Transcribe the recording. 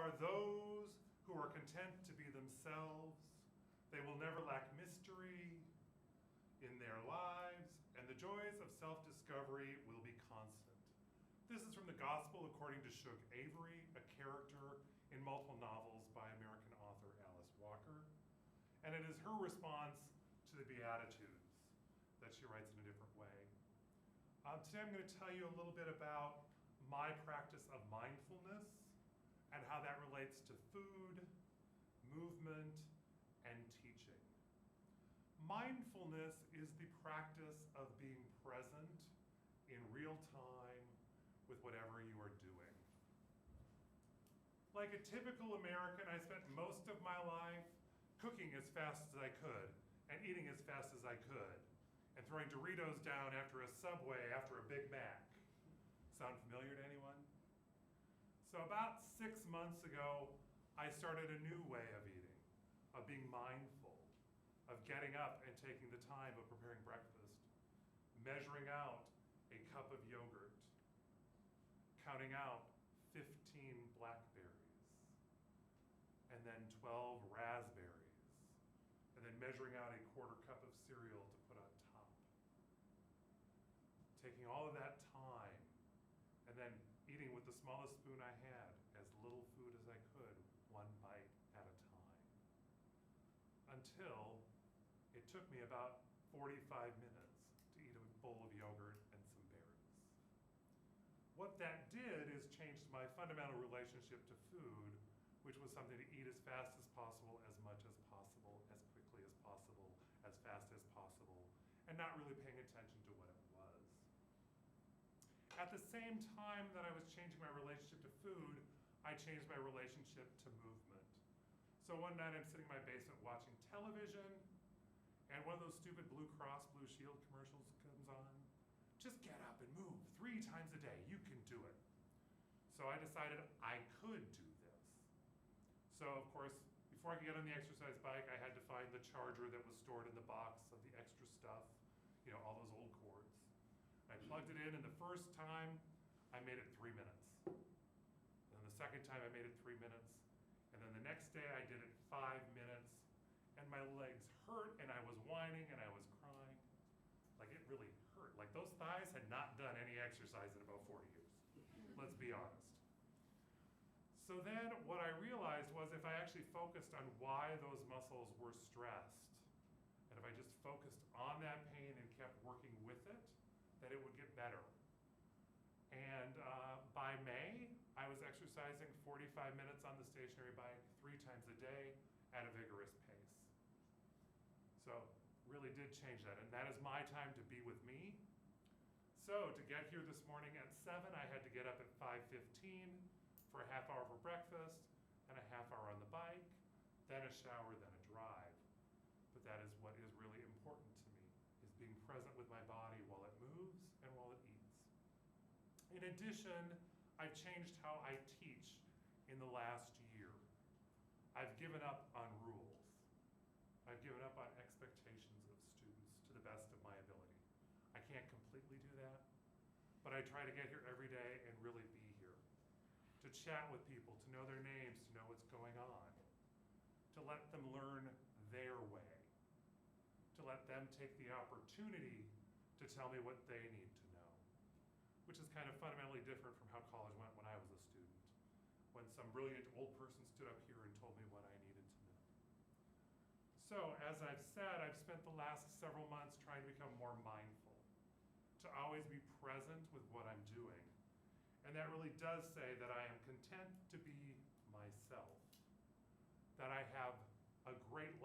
are those who are content to be themselves. They will never lack mystery in their lives, and the joys of self-discovery will be constant. This is from the Gospel according to Shug Avery, a character in multiple novels by American author Alice Walker. And it is her response to the Beatitudes that she writes in a different way. Today I'm going to tell you a little bit about my practice of mindfulness and how that relates to food, movement, and teaching. Mindfulness is the practice of being present in real time with whatever you are doing. Like a typical American, I spent most of my life cooking as fast as I could and eating as fast as I could and throwing Doritos down after a Subway after a Big Mac. Sound familiar to anyone? So about 6 months ago, I started a new way of eating, of being mindful, of getting up and taking the time of preparing breakfast, measuring out a cup of yogurt, counting out 15 blackberries, and then 12 raspberries, and then measuring out a quarter cup of cereal to put on top. Taking all of that time, and then eating with the smallest spoon I had, as little food as I could, one bite at a time. Until it took me about 45 minutes to eat a bowl of yogurt and some berries. What that did is changed my fundamental relationship to food, which was something to eat as fast as possible, as much as possible, as quickly as possible, as fast as possible, and not really paying attention to what it was. At the same time that I was changing my relationship to food, I changed my relationship to movement. So one night I'm sitting in my basement watching television, and one of those stupid Blue Cross Blue Shield commercials comes on. Just get up and move 3 times a day, you can do it. So I decided I could do this. So of course, before I could get on the exercise bike, I had to find the charger that was stored in the box of the extra stuff, all those old cords. I plugged it in, and the first time I made it 3 minutes. And then the second time I made it 3 minutes. And then the next day I did it 5 minutes, and my legs hurt, and I was whining, and I was crying. Like, it really hurt. Like, those thighs had not done any exercise in about 40 years. Let's be honest. So then what I realized was if I actually focused on why those muscles were stressed, and if I just focused on that pain and kept working with it, that it would get better. And by May, I was exercising 45 minutes on the stationary bike 3 times a day at a vigorous pace. So really did change that, and that is my time to be with me. So to get here this morning at 7, I had to get up at 5:15 for a half hour for breakfast and a half hour on the bike, then a shower, then a drive. But that is what is really important to me, is being present with my body while it moves and while it eats. In addition, I've changed how I teach in the last year. I've given up on rules. I've given up on expectations of students to the best of my ability. I can't completely do that, but I try to get here every day and really be here. To chat with people, to know their names, to know what's going on. To let them learn their way. To let them take the opportunity to tell me what they need to know. Which is kind of fundamentally different from how college went when I was a student, when some brilliant old person stood up here and told me what I needed to know. So, as I've said, I've spent the last several months trying to become more mindful, to always be present with what I'm doing. And that really does say that I am content to be myself, that I have a great